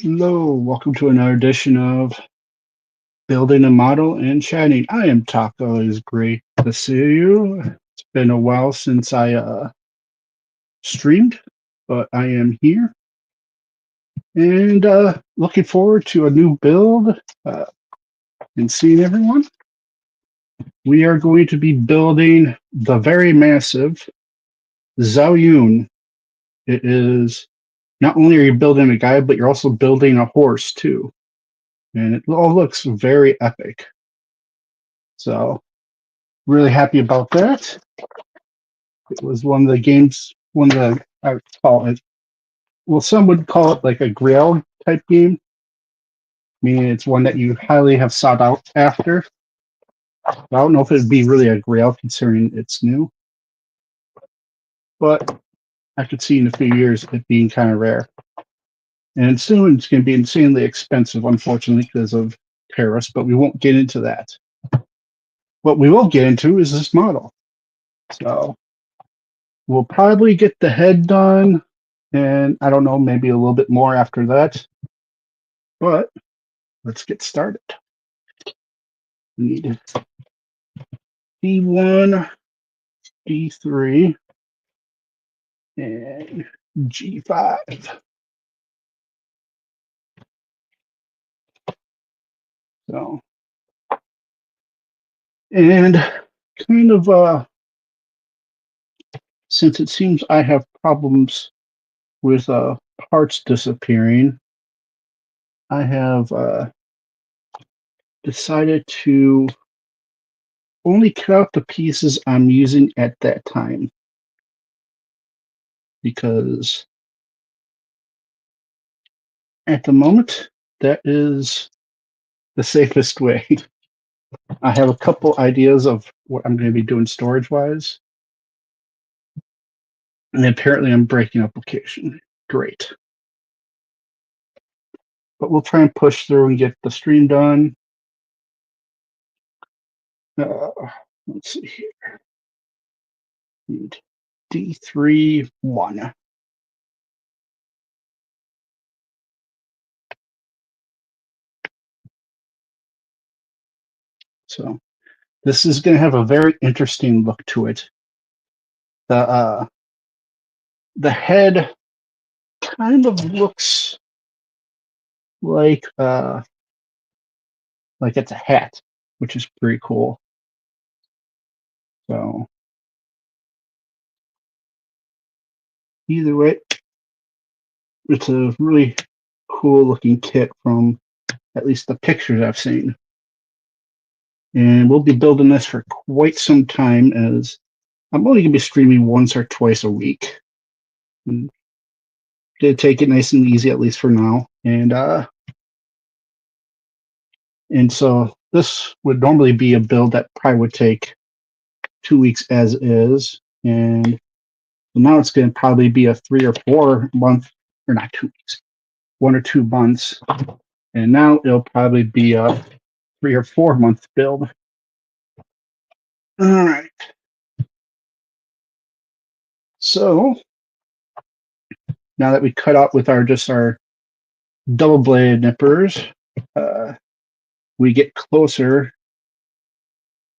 Hello, welcome to another edition of Building a Model and Chatting. I am Taco. It's great to see you. It's been a while since I streamed, but I am here and looking forward to a new build and seeing everyone. We are going to be building the very massive ZhaoYun. It is not only are you building a guy, but you're also building a horse too, and it all looks very epic. So really happy about that. It was one of the games, one of the, I would call it, well, some would call it like a grail type game, meaning it's one that you highly have sought out after. I don't know if it'd be really a grail considering it's new, but I could see in a few years it being kind of rare. And soon it's going to be insanely expensive, unfortunately, because of tariffs, but we won't get into that. What we will get into is this model. So we'll probably get the head done, and I don't know, maybe a little bit more after that. But let's get started. We need D1, D3, and G5. So, and kind of, since it seems I have problems with parts disappearing, I have decided to only cut out the pieces I'm using at that time, because at the moment, that is the safest way. I have a couple ideas of what I'm going to be doing storage-wise, and apparently I'm breaking up location. Great. But we'll try and push through and get the stream done. Uh, let's see here. Need D3, 1. So this is going to have a very interesting look to it. The head kind of looks like it's a hat, which is pretty cool. So either way, it's a really cool looking kit from at least the pictures I've seen. And we'll be building this for quite some time, as I'm only going to be streaming once or twice a week. And to take it nice and easy, at least for now. And so this would normally be a build that probably would take 2 weeks as is. And now it's going to probably be a 3 or 4 month, or not 2 weeks, 1 or 2 months. And now it'll probably be a 3 or 4 month build. All right. So now that we cut out with our double bladed nippers, we get closer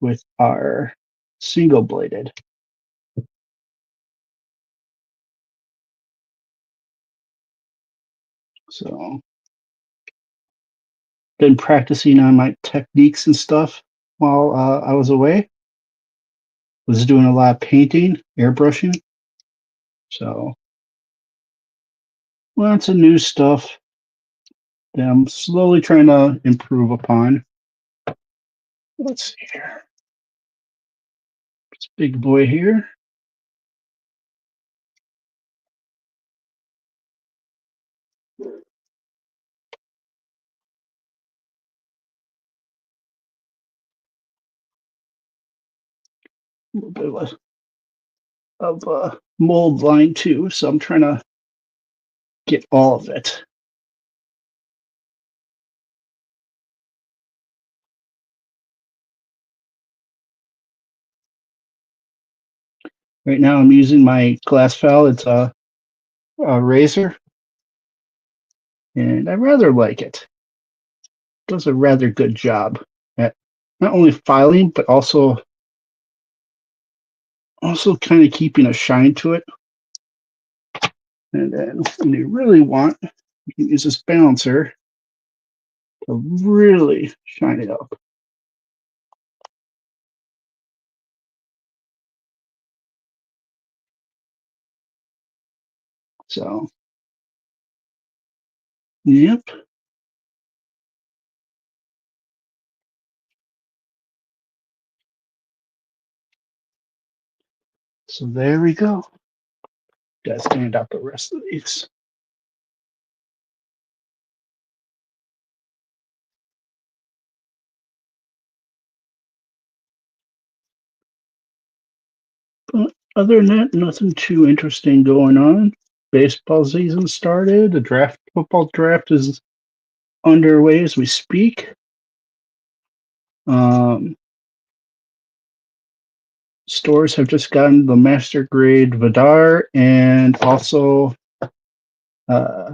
with our single bladed. So been practicing on my techniques and stuff while I was away. Was doing a lot of painting, airbrushing. So lots of new stuff that I'm slowly trying to improve upon. Let's see here. This big boy here. A little bit of mold line too, so I'm trying to get all of it. Right now I'm using my glass file. It's a razor. and I rather like it. It does a rather good job at not only filing but also kind of keeping a shine to it. And then when you really want, you can use this balancer to really shine it up. So, yep. So there we go. Gotta stand out the rest of these. But other than that, nothing too interesting going on. Baseball season started. The football draft is underway as we speak. Um, Stores have just gotten the master grade Vidar and also uh,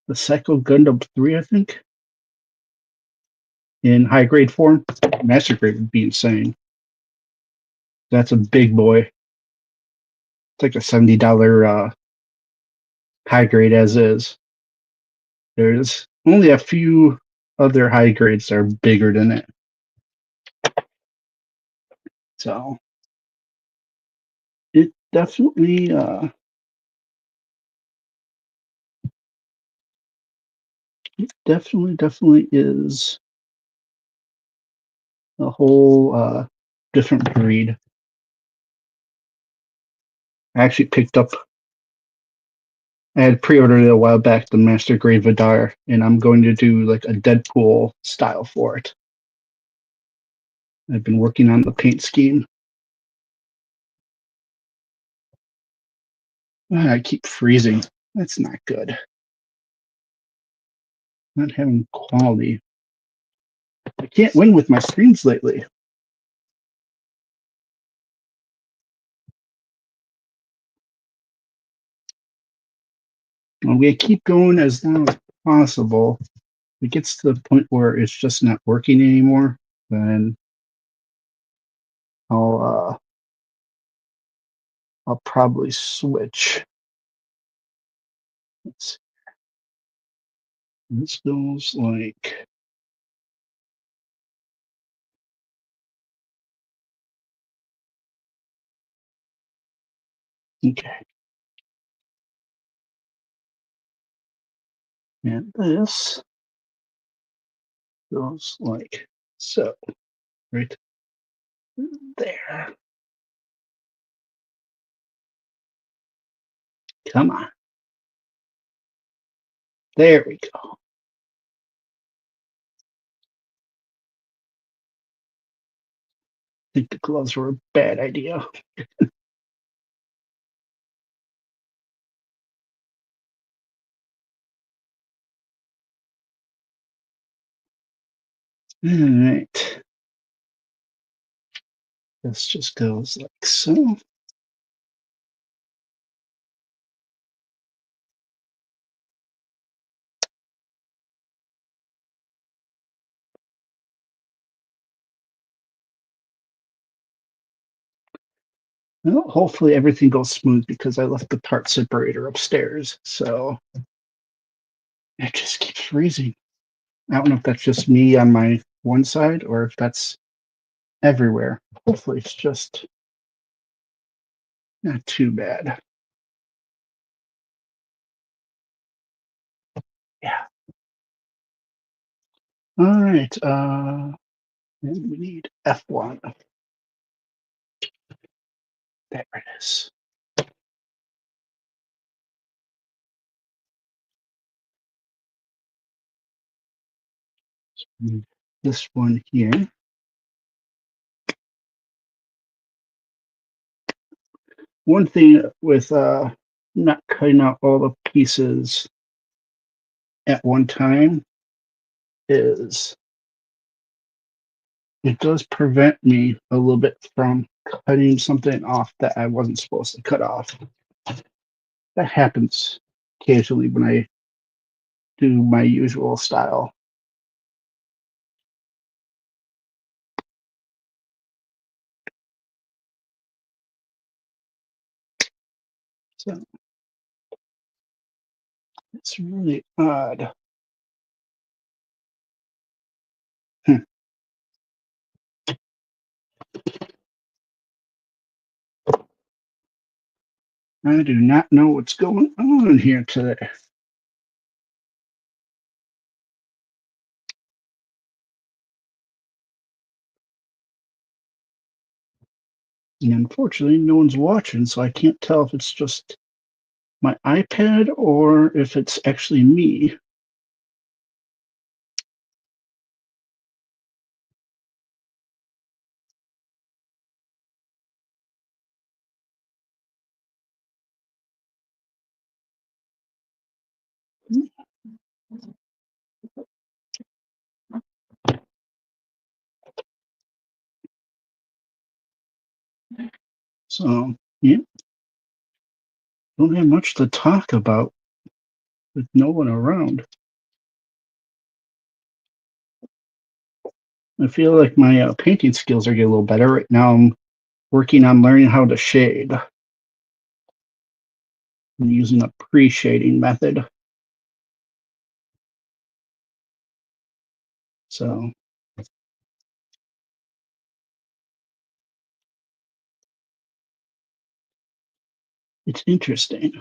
the Psycho Gundam 3, I think, in high grade form. Master grade would be insane. That's a big boy. It's like a $70 high grade as is. There's only a few other high grades that are bigger than it. So it definitely is a whole different breed. I actually picked up. I had pre-ordered it a while back, the Master Grade Vidar, and I'm going to do like a Deadpool style for it. I've been working on the paint scheme. I keep freezing. That's not good. Not having quality. I can't win with my streams lately. I'm gonna keep going as long as possible. If it gets to the point where it's just not working anymore, then I'll I'll probably switch. Let's see. This goes like okay. And this goes like so. Right there. Come on. There we go. I think the gloves were a bad idea. All right. This just goes like so. Well, hopefully everything goes smooth because I left the part separator upstairs. So it just keeps freezing. I don't know if that's just me on my one side or if that's everywhere. Hopefully it's just not too bad. Yeah. All right. And we need F1. There it is. This one here. One thing with not cutting out all the pieces at one time is it does prevent me a little bit from cutting something off that I wasn't supposed to cut off. That happens occasionally when I do my usual style. So it's really odd. Hmm. I do not know what's going on here today. And unfortunately, no one's watching, so I can't tell if it's just my iPad or if it's actually me. So, yeah, don't have much to talk about with no one around. I feel like my painting skills are getting a little better. Right now, I'm working on learning how to shade. I'm using a pre-shading method. So it's interesting.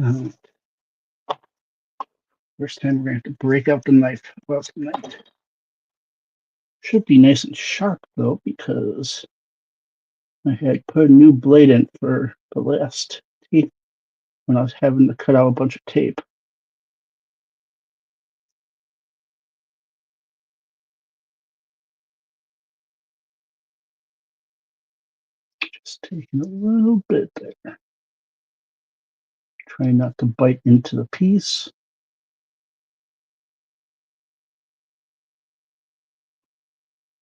Uh, First time we're going to have to break out the knife. Well, tonight. Should be nice and sharp, though, because I had put a new blade in for the last tape when I was having to cut out a bunch of tape. Just taking a little bit there. Trying not to bite into the piece.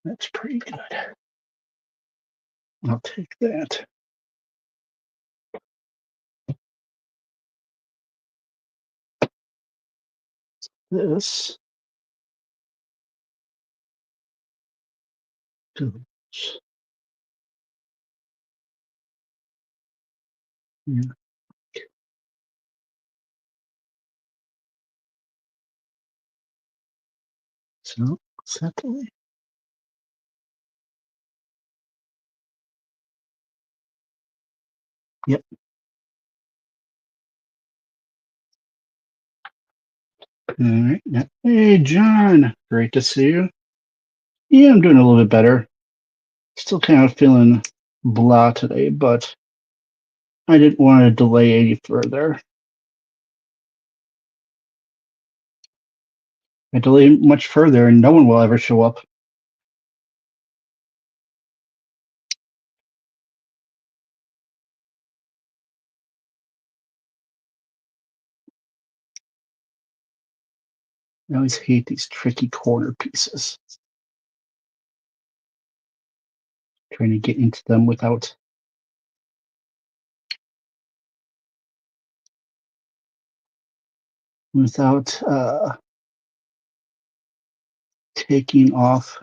That's pretty good. I'll take that. This goes here. So, exactly. Yep. All right. Hey, John. Great to see you. Yeah, I'm doing a little bit better. Still kind of feeling blah today, but I didn't want to delay any further. I delay much further, and no one will ever show up. I always hate these tricky corner pieces. Trying to get into them without taking off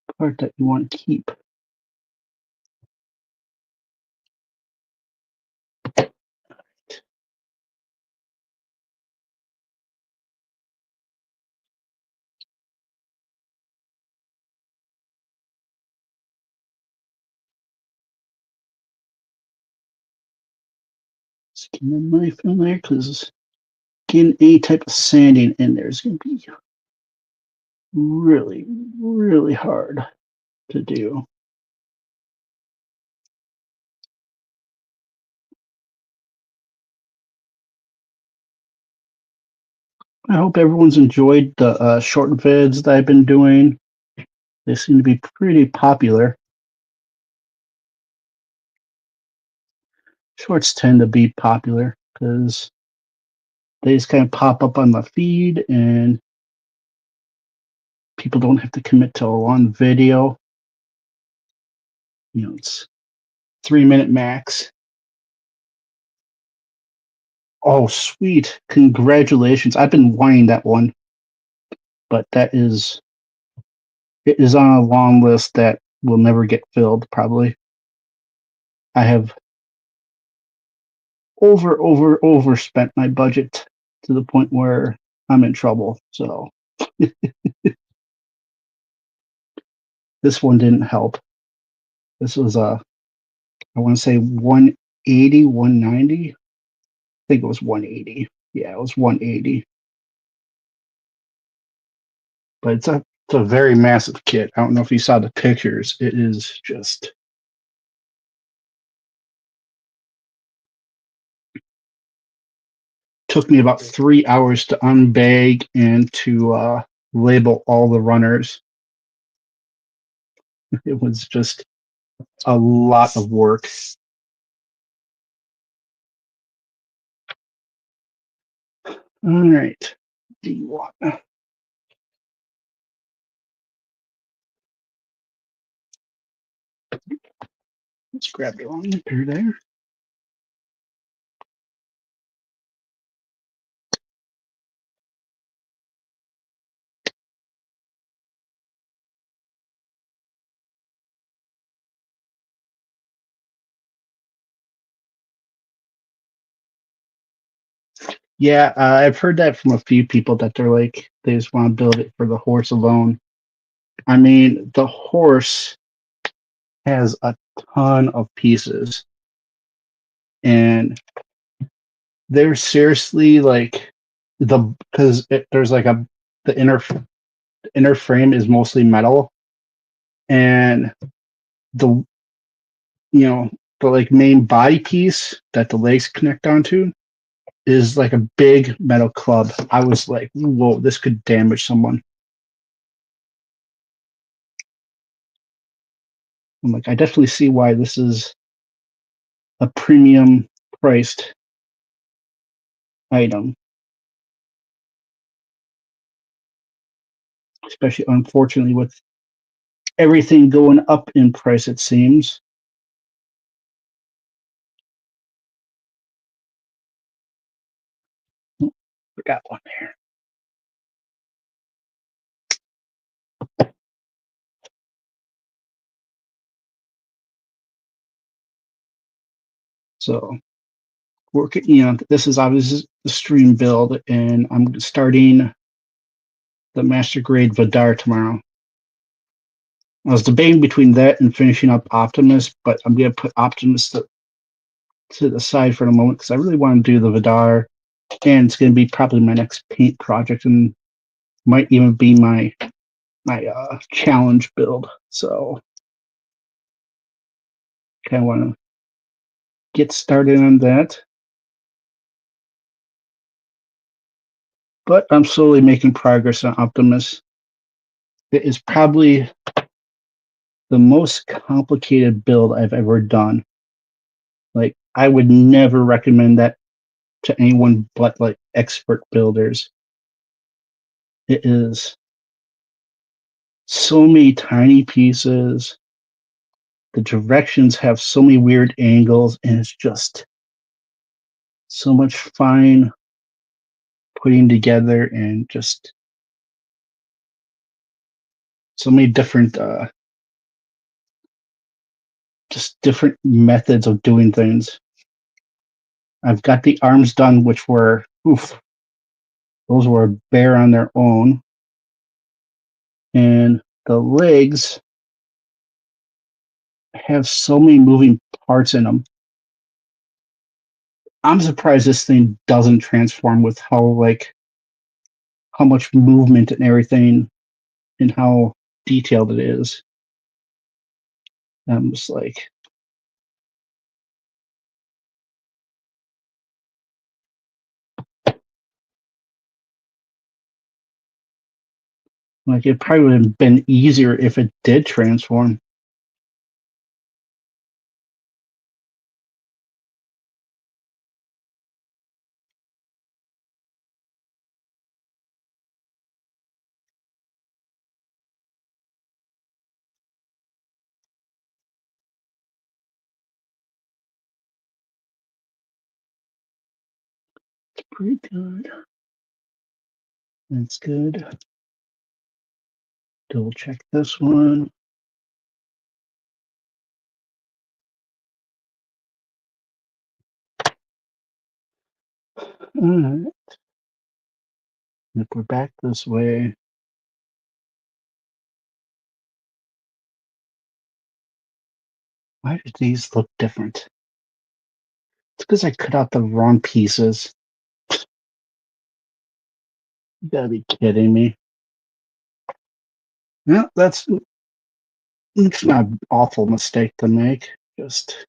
the part that you want to keep. Skin the knife in there because getting any type of sanding in there is going to be really, really hard to do. I hope everyone's enjoyed the short vids that I've been doing. They seem to be pretty popular. Shorts tend to be popular because they just kind of pop up on the feed and people don't have to commit to a long video. It's 3-minute max. Oh, sweet. Congratulations. I've been wanting that one, but it is on a long list that will never get filled, probably. I have overspent my budget to the point where I'm in trouble. So this one didn't help. This was I want to say 180, 190. I think it was 180. Yeah, it was 180. But it's a very massive kit. I don't know if you saw the pictures. It is just took me about 3 hours to unbag and to label all the runners. It was just a lot of work. All right. Do you want? Let's grab the long pair there. Yeah, I've heard that from a few people that they're like they just want to build it for the horse alone. I mean, the horse has a ton of pieces, and they're seriously like because there's like the inner frame is mostly metal, and the you know the like main body piece that the legs connect onto is like a big metal club. I was like, whoa, this could damage someone. I'm like, I definitely see why this is a premium priced item, especially unfortunately with everything going up in price, it seems. Oh, forgot one there. So working, this is obviously the stream build, and I'm starting the master grade Vidar tomorrow. I was debating between that and finishing up Optimus, but I'm gonna put Optimus to the side for the moment because I really want to do the Vidar, and it's gonna be probably my next paint project, and might even be my challenge build. So kind of want to get started on that. But I'm slowly making progress on Optimus. It is probably the most complicated build I've ever done. Like, I would never recommend that to anyone but like expert builders. It is so many tiny pieces. The directions have so many weird angles, and it's just so much fine putting together, and just so many different just different methods of doing things. I've got the arms done, which were those were bare on their own, and the legs have so many moving parts in them. I'm surprised this thing doesn't transform with how much movement and everything, and how detailed it is. I'm just like it probably would have been easier if it did transform. Pretty good. That's good. Double check this one. All right. If we're back this way, why do these look different? It's because I cut out the wrong pieces. You gotta be kidding me. No, it's not an awful mistake to make. Just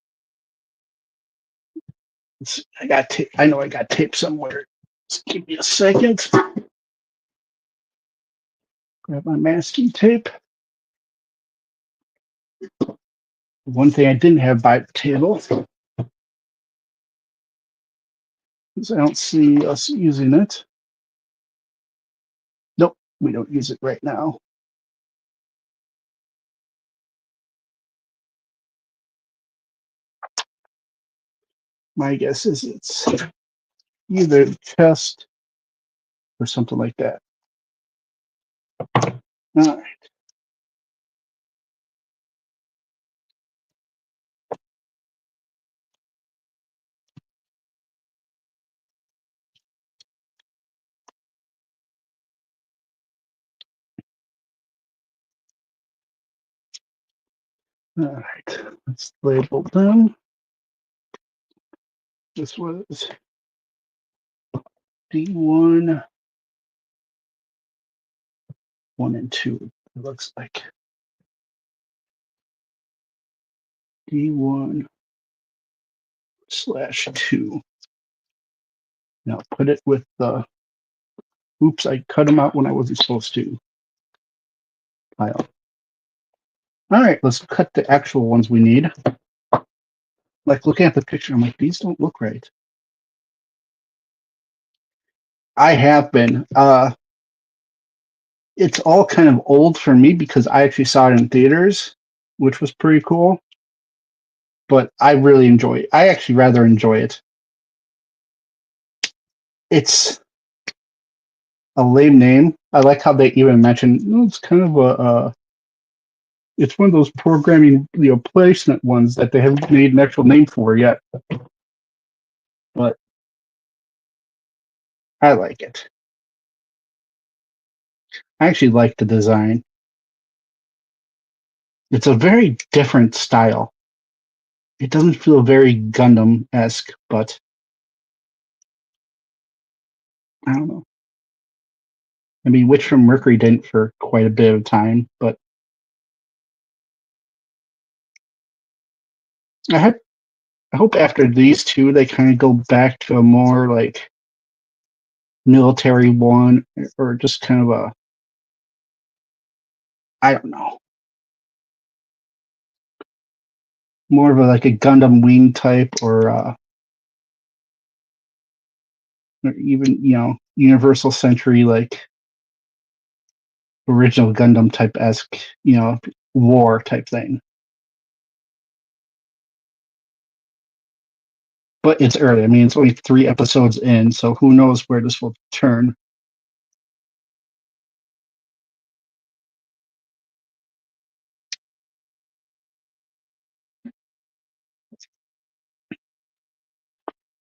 I got tape. I know I got tape somewhere. Just give me a second. Grab my masking tape. One thing I didn't have by the table is I don't see us using it. Nope, we don't use it right now. My guess is it's either chest or something like that. All right. All right. Let's label them. This was D1, 1 and 2. It looks like D1/2. Now put it with the. Oops, I cut them out when I wasn't supposed to. Pile. All right, let's cut the actual ones we need. Like looking at the picture, I'm like, these don't look right. I have been. It's all kind of old for me because I actually saw it in theaters, which was pretty cool. But I really enjoy it. I actually rather enjoy it. It's a lame name. I like how they even mention it's kind of it's one of those programming placement ones that they haven't made an actual name for yet. But I like it. I actually like the design. It's a very different style. It doesn't feel very Gundam-esque, but I don't know. I mean, Witch from Mercury didn't for quite a bit of time, but I hope after these two they kind of go back to a more like military one, or just kind of a, I don't know, more of a like a Gundam Wing type, or even Universal Century like original Gundam type esque war type thing. But it's early. I mean, it's only 3 episodes in, so who knows where this will turn.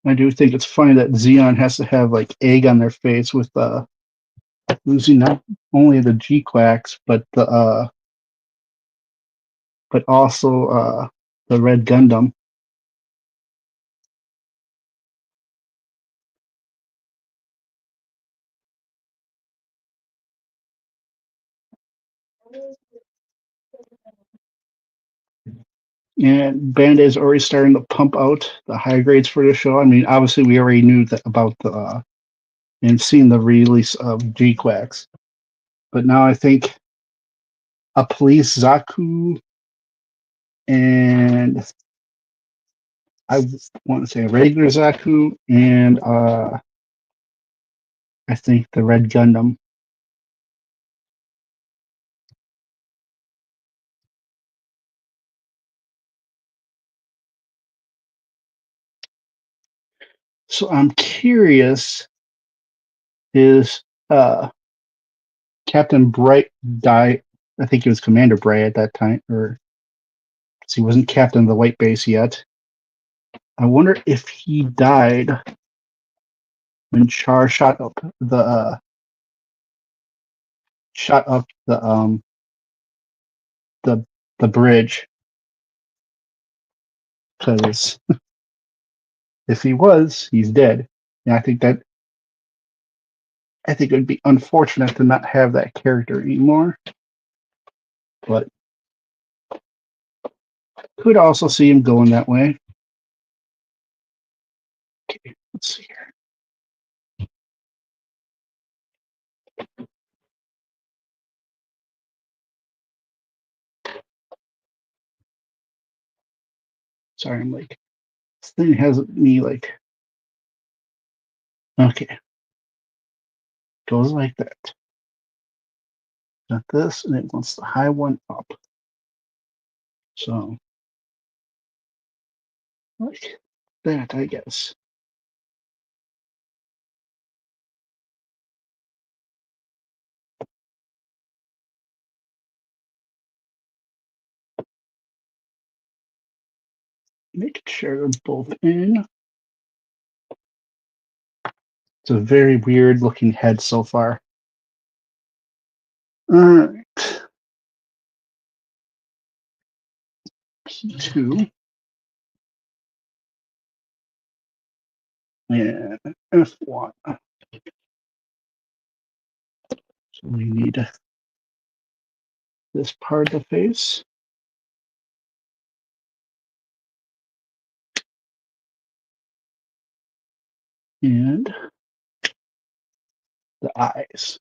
I do think it's funny that Xeon has to have like egg on their face with losing not only the G-Quacks but also the Red Gundam. And Bandai's already starting to pump out the high grades for the show. I mean, obviously we already knew that about the and seen the release of G-Quacks, but now I think a police Zaku and I want to say a regular Zaku and I think the Red Gundam. So I'm curious his Captain Bright died. I think he was Commander Bright at that time, or he wasn't captain of the White Base yet. I wonder if he died when Char shot up the the bridge. Because if he was, he's dead. And I think it would be unfortunate to not have that character anymore. But could also see him going that way. Okay, let's see here. Sorry, I'm like, this thing has me like, okay, goes like that. Got this, and it wants the high one up. So, like that, I guess. Make sure they're both in. It's a very weird looking head so far. All right. P2 and F1. So we need this part of the face. And the eyes.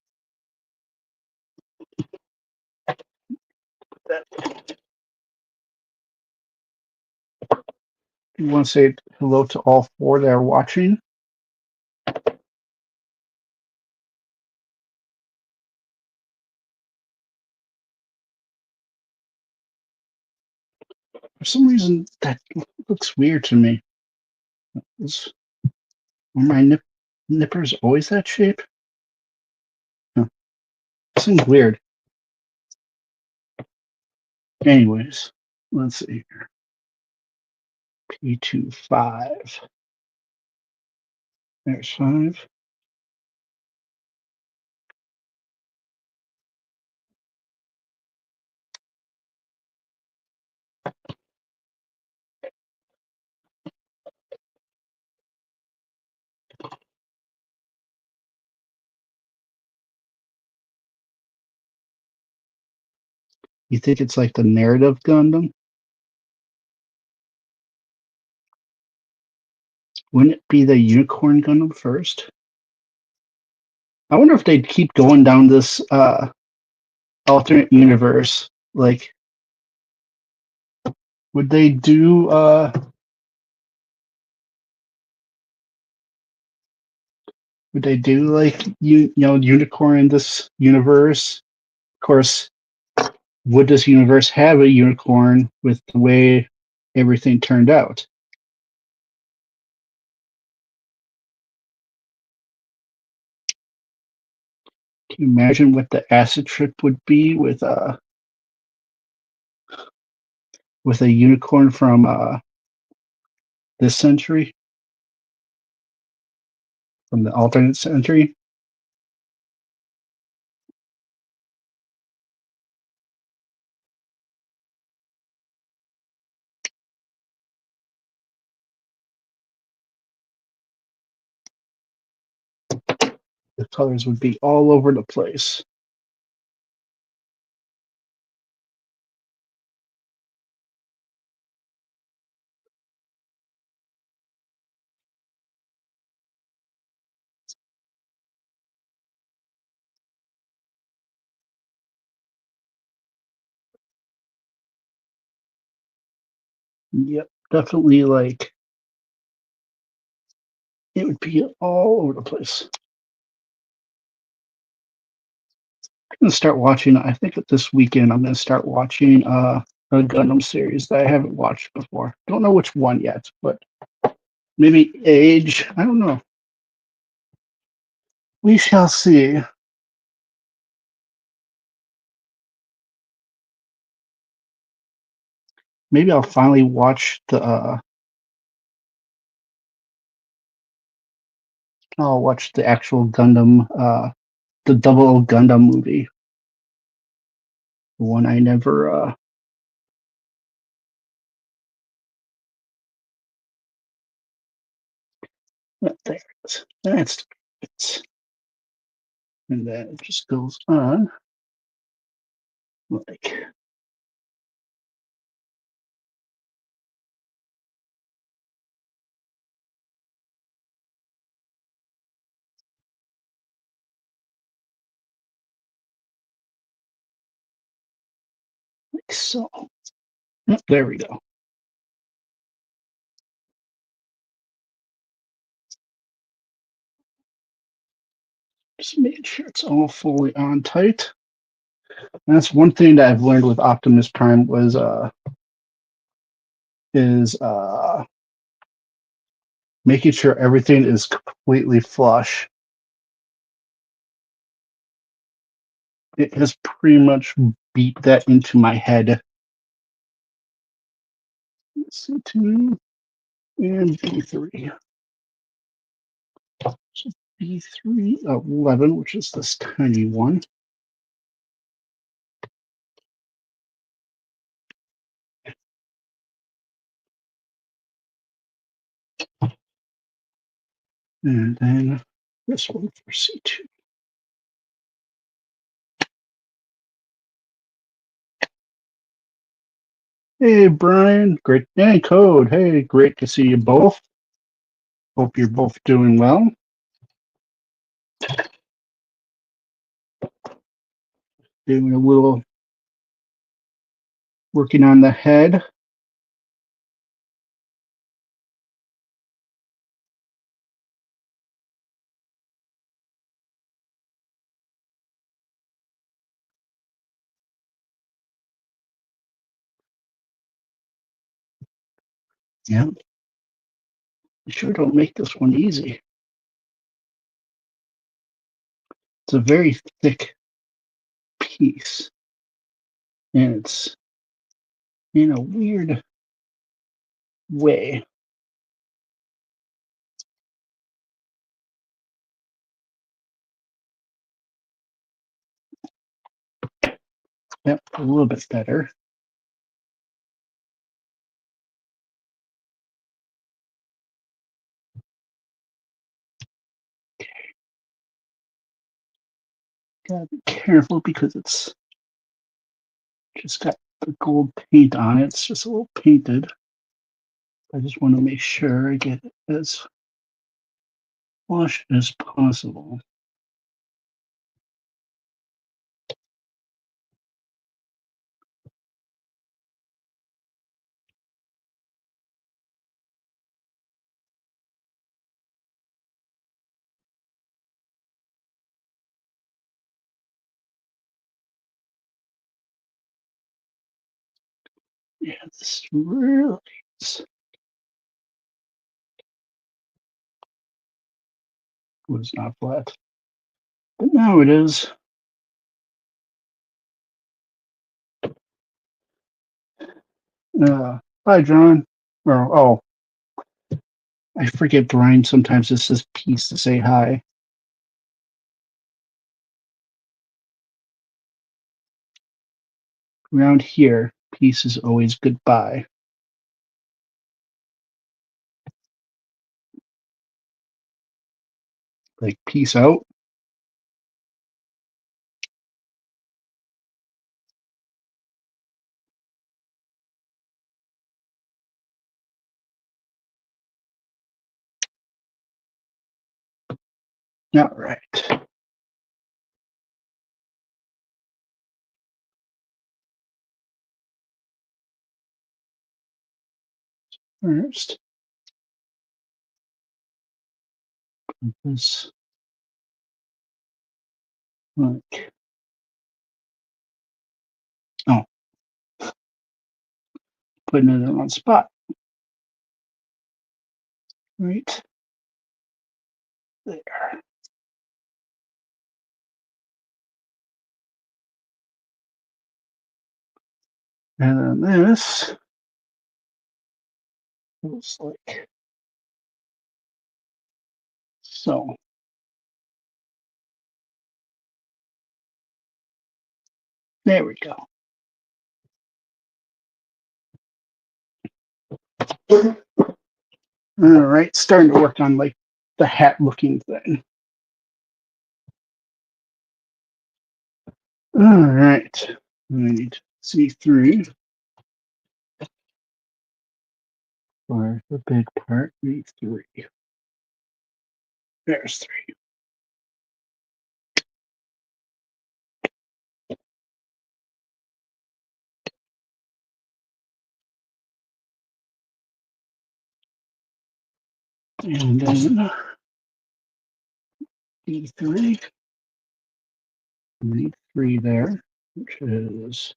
You want to say hello to all four that are watching? For some reason, that looks weird to me. Were my nippers always that shape? Huh. Seems weird. Anyways, let's see here. P25. There's 5. You think it's like the narrative Gundam? Wouldn't it be the Unicorn Gundam first? I wonder if they'd keep going down this alternate universe. Like, would they do like unicorn in this universe? Of course, would this universe have a unicorn with the way everything turned out? Can you imagine what the acid trip would be with a unicorn from this century, from the alternate century? The colors would be all over the place. Yep, definitely like it would be all over the place. I'm gonna start watching. I think this weekend I'm gonna start watching a Gundam series that I haven't watched before. Don't know which one yet, but maybe Age. I don't know. We shall see. Maybe I'll finally watch I'll watch the actual Gundam, the Double O Gundam movie. The one I never. There it is. That's it. And then it just goes on like. Like so. There we go. Just making sure it's all fully on tight. And that's one thing that I've learned with Optimus Prime was is making sure everything is completely flush. It has pretty much beat that into my head. C2 and B3. So B3 11, which is this tiny one. And then this one for C2. Hey, Brian. Great. Hey, Code. Hey, great to see you both. Hope you're both doing well. Doing a little working on the head. Yeah. Sure don't make this one easy. It's a very thick piece. And it's in a weird way. Yep, a little bit better. Gotta be careful because it's just got the gold paint on it. It's just a little painted. I just want to make sure I get it as flush as possible. Yeah, this really is, was not flat. But now it is. Hi, John. Oh, I forget Brian sometimes it says peace to say hi. Around here, peace is always goodbye. Like peace out. All right. First, this like oh, putting it in the wrong spot. Right there. And then this looks like so. There we go. All right, starting to work on like the hat looking thing. All right, we need C3 for the big part. We need 3. There's 3. And then D3. We need 3 there, which is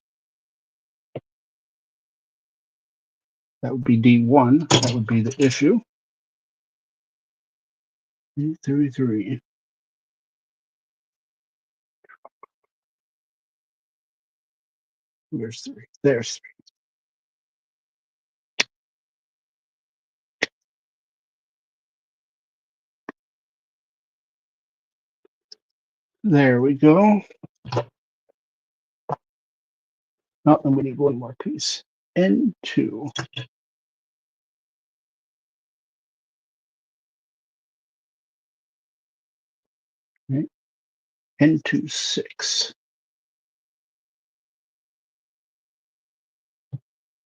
that would be D1. That would be the issue. D3. Where's 3? There's 3. There we go. Oh, and we need one more piece. N2. Right? N2 6.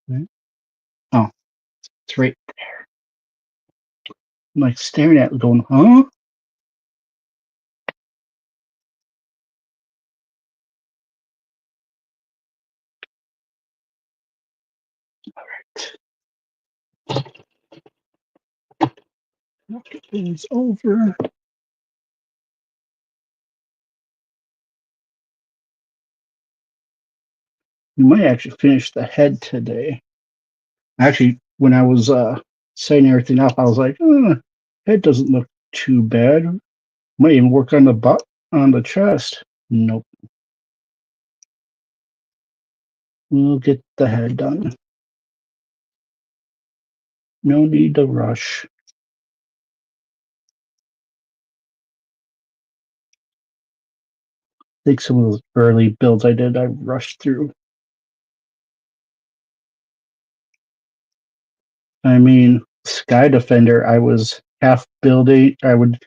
Right? Oh, it's right there. I'm like staring at it going, huh? Knock things over. We might actually finish the head today. Actually, when I was setting everything up, I was like, head doesn't look too bad. Might even work on the butt, on the chest. Nope. We'll get the head done. No need to rush. I think some of those early builds I did, I rushed through. I mean, Sky Defender, I was half building. I would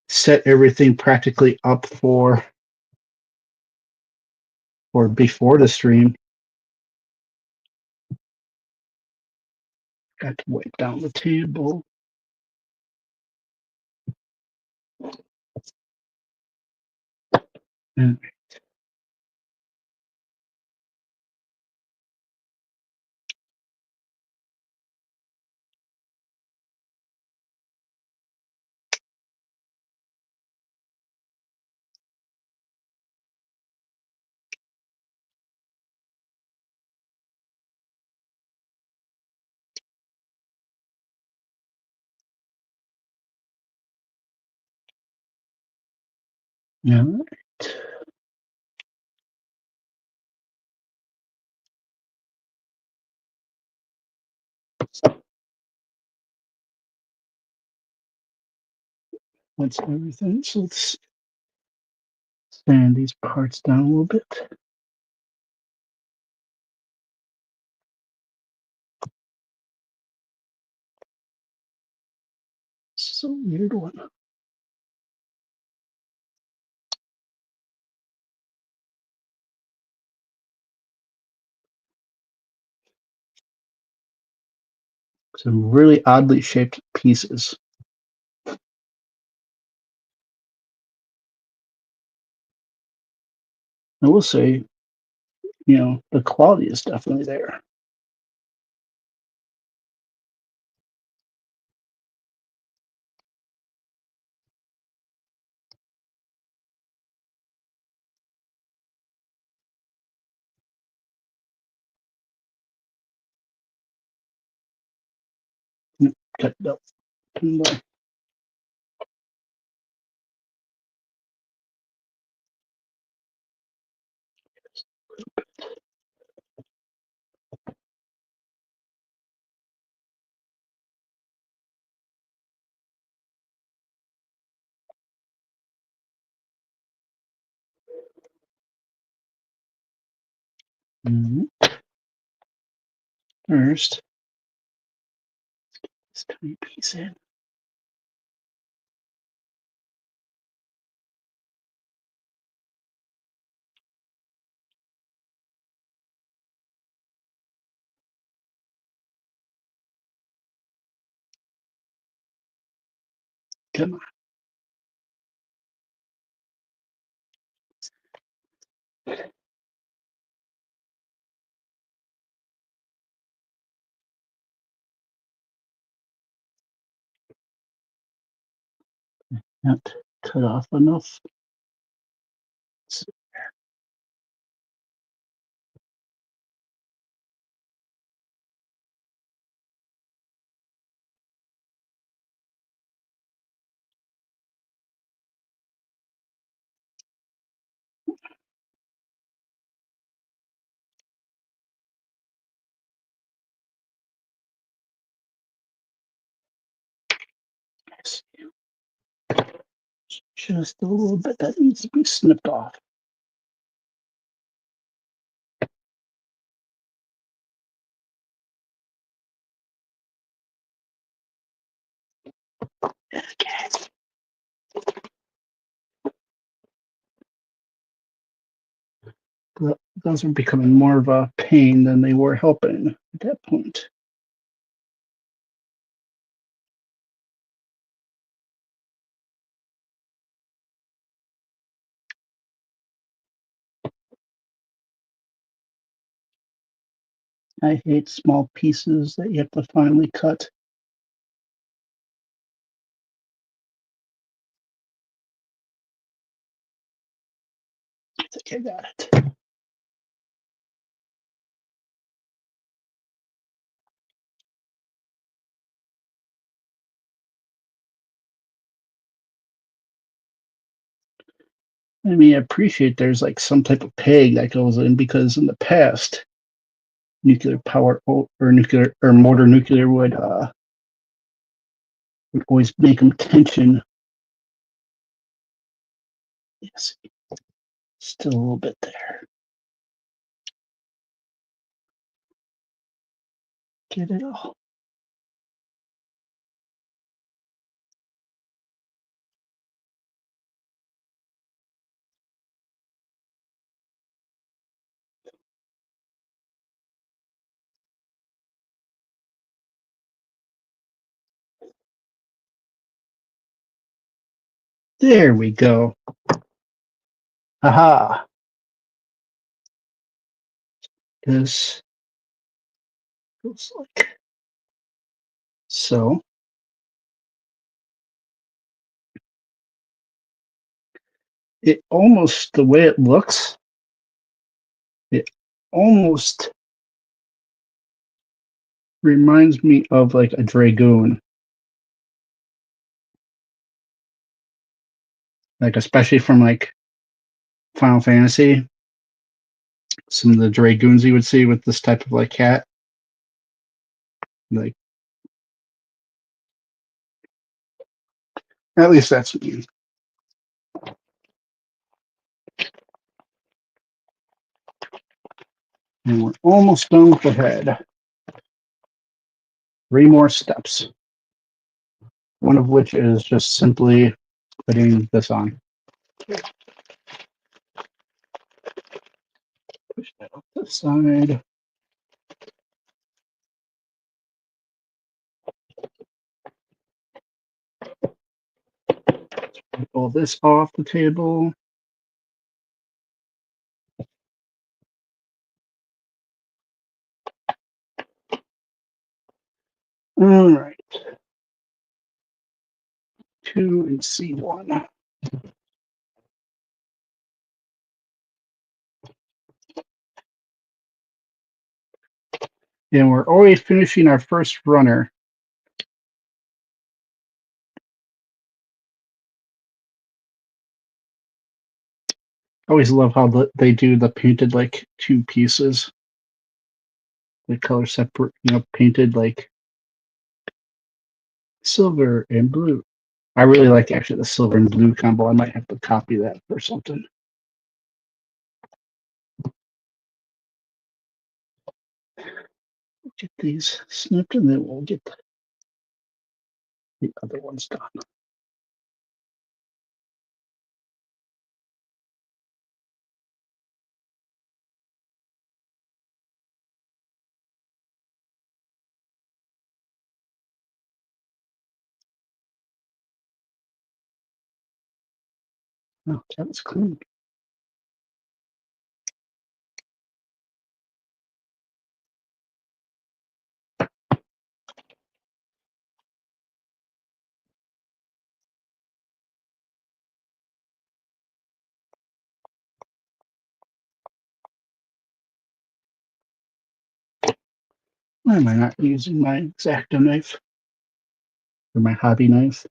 set everything practically up for before the stream. Got to wipe down the table. And yeah, that's everything. So let's sand these parts down a little bit. This is a weird one. Some really oddly shaped pieces. I will say, the quality is definitely there. Cut it up. Mhm. First, this tiny piece in. Come on. Not cut off enough. Just a little bit that needs to be snipped off. Okay. Those are becoming more of a pain than they were helping at that point. I hate small pieces that you have to finally cut. I think I got it. I mean, I appreciate there's like some type of peg that goes in because in the past, nuclear power or nuclear or motor nuclear would always make them tension. Yes, still a little bit there. Get it all. There we go. Aha. This goes like so. It almost, the way it looks, it almost reminds me of like a dragoon, like especially from like Final Fantasy. Some of the dragoons you would see with this type of like cat, like at least that's me. And we're almost done with the head. 3 more steps. One of which is just simply putting this on. Push that off the side. Pull this off the table. All right. 2 and C1. And we're already finishing our first runner. I always love how they do the painted like 2 pieces. The color separate, painted like silver and blue. I really like actually the silver and blue combo. I might have to copy that or something. get these snipped and then we'll get the other ones done. Oh, that was clean. Why am I not using my X-Acto knife or my hobby knife?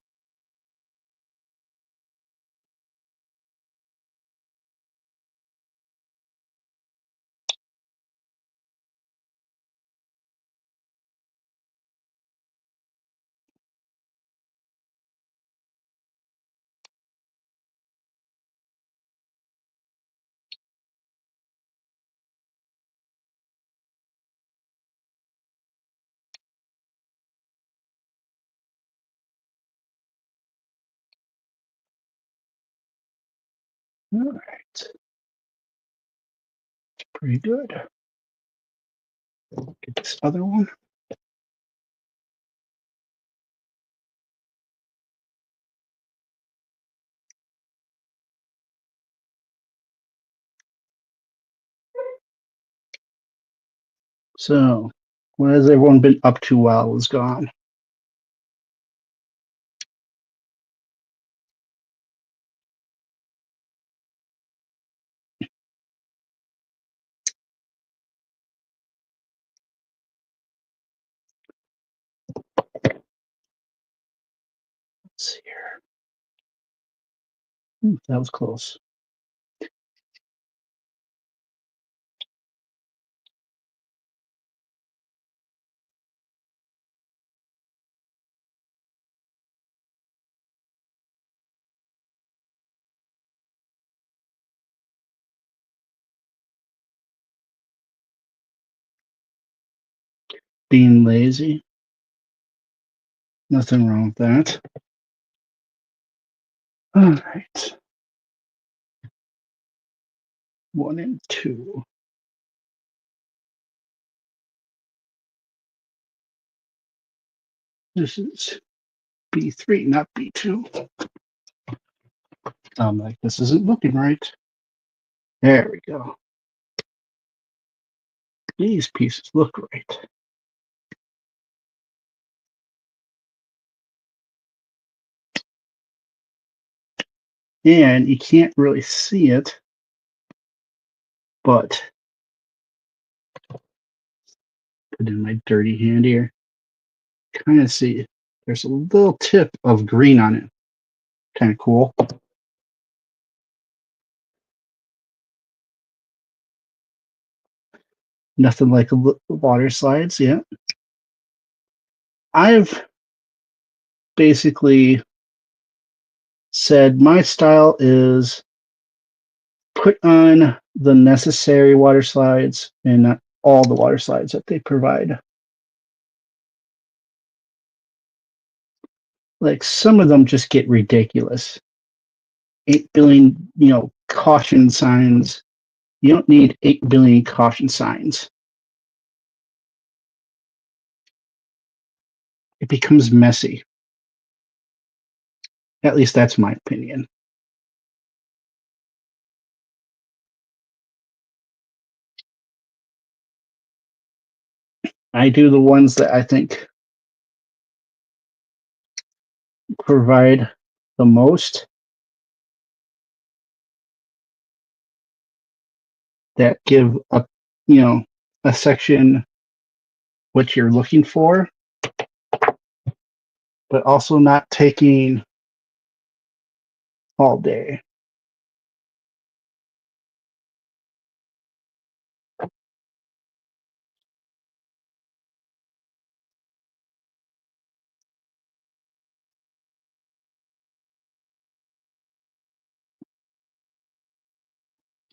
All right, pretty good. Get this other one. So, what has everyone been up to while I was gone? Let's see here. That was close. Being lazy. Nothing wrong with that. All right. 1 and 2. This is B3, not B2. I'm like, this isn't looking right. There we go. These pieces look right. And you can't really see it, but put in my dirty hand here. Kind of see there's a little tip of green on it. Kind of cool. Nothing like water slides yet. I've basically said my style is put on the necessary water slides and not all the water slides that they provide. Like some of them just get ridiculous. 8 billion, caution signs. You don't need 8 billion caution signs. It becomes messy. At least that's my opinion. I do the ones that I think provide the most, that give a section what you're looking for, but also not taking all day.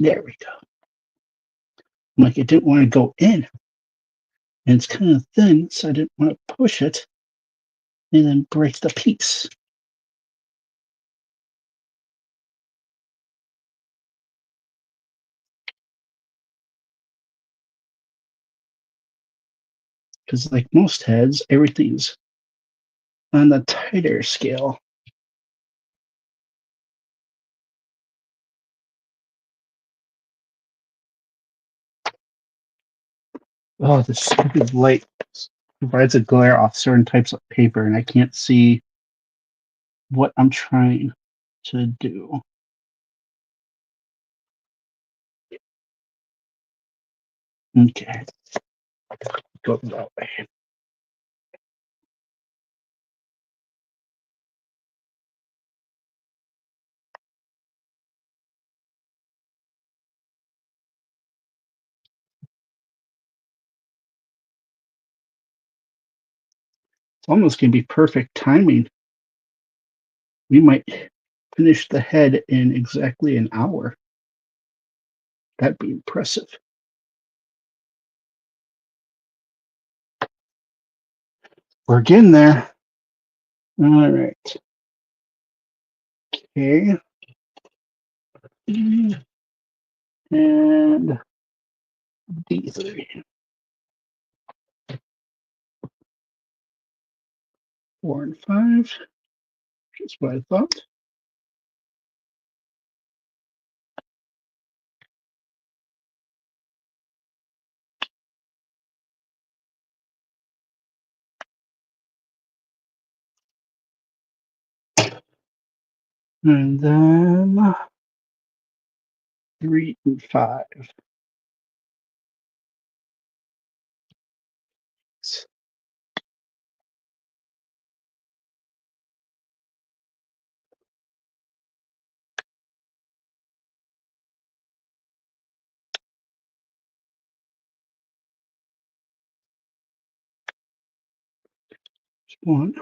There we go. I'm like, it didn't want to go in. And it's kind of thin, so I didn't want to push it and then break the piece. Because like most heads, everything's on the tighter scale. Oh, this stupid light provides a glare off certain types of paper, and I can't see what I'm trying to do. Okay, go that way. It's almost going to be perfect timing. We might finish the head in exactly an hour. That'd be impressive. We're getting there. All right. Okay. And D3. 4 and 5. Just what I thought. And then 3 and 5. One.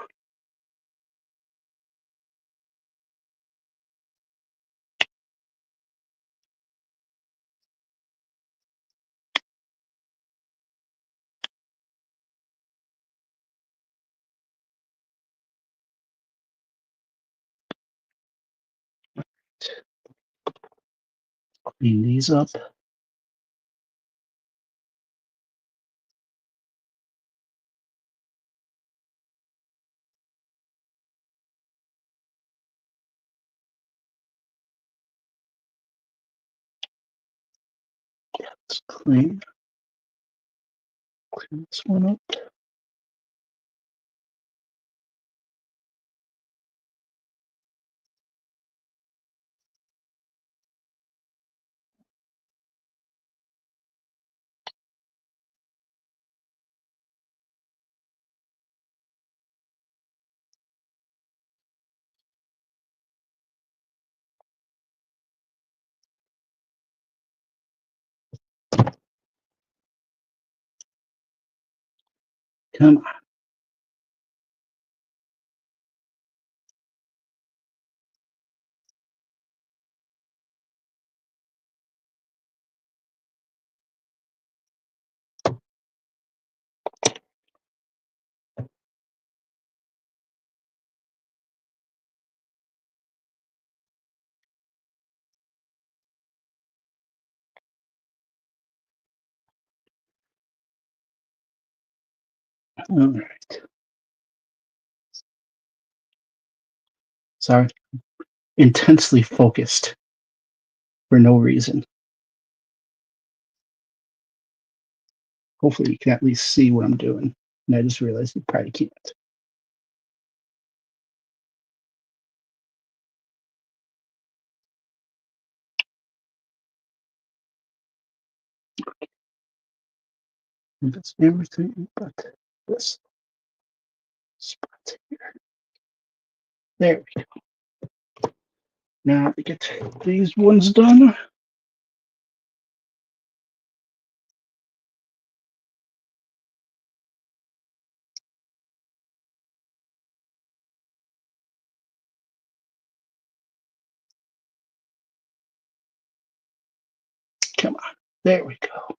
Clean these up. Let's clean this one up. Come on. All right. Sorry. Intensely focused for no reason. Hopefully you can at least see what I'm doing. And I just realized you probably can't. And that's everything but this spot here. There we go. Now to get these ones done. Come on. There we go.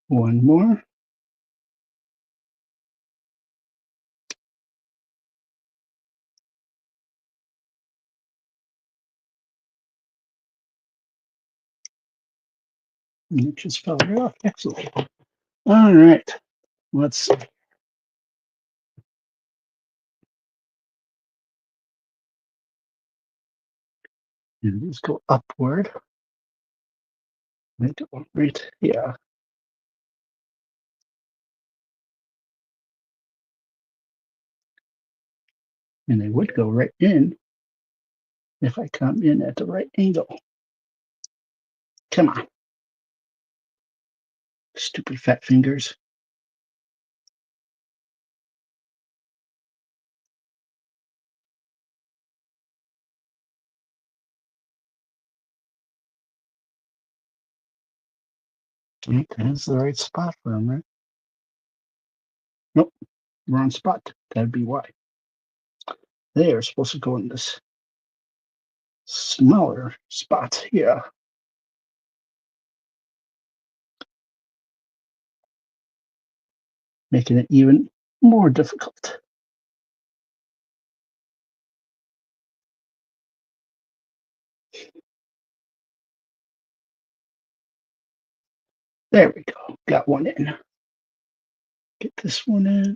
One more. It just fell right off. Excellent. All right. Let's see. And just go upward. Right. Yeah. And they would go right in if I come in at the right angle. Come on. Stupid fat fingers. Okay, that's the right spot for them, right? Nope, wrong spot. That'd be why. They are supposed to go in this smaller spot here. Making it even more difficult. There we go. Got one in. Get this one in.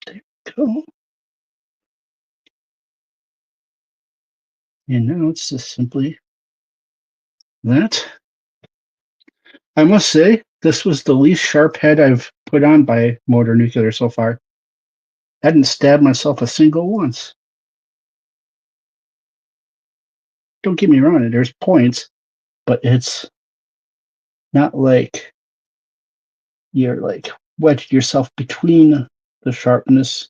There we go. And now it's just simply that. I must say, this was the least sharp head I've put on by Motor Nuclear so far. I hadn't stabbed myself a single once. Don't get me wrong, there's points, but it's not like you're like wedged yourself between the sharpness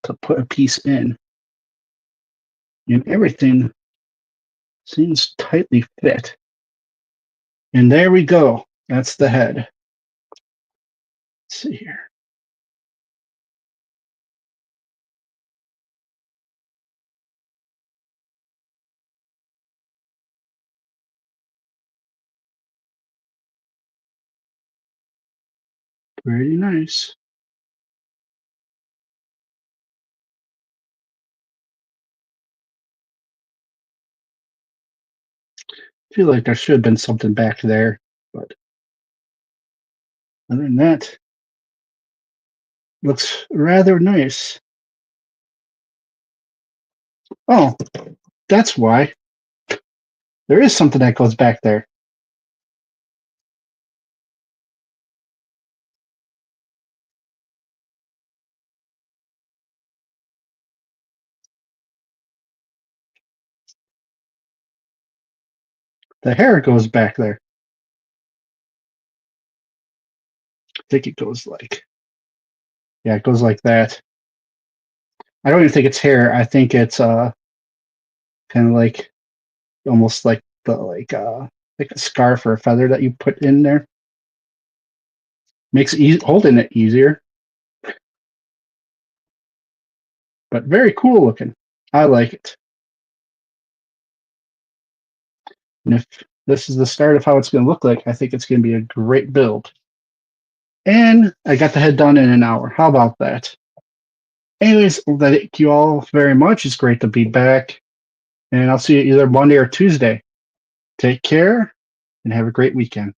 to put a piece in. And everything seems tightly fit. And there we go. That's the head. Let's see here. Pretty nice. I feel like there should have been something back there, but other than that, looks rather nice. Oh, that's why. There is something that goes back there. The hair goes back there. I think it goes like, yeah, it goes like that. I don't even think it's hair. I think it's kind of like almost like the like a scarf or a feather that you put in there. Makes holding it easier, but very cool looking. I like it. And if this is the start of how it's going to look like, I think it's going to be a great build. And I got the head done in an hour. How about that? Anyways, thank you all very much. It's great to be back. And I'll see you either Monday or Tuesday. Take care and have a great weekend.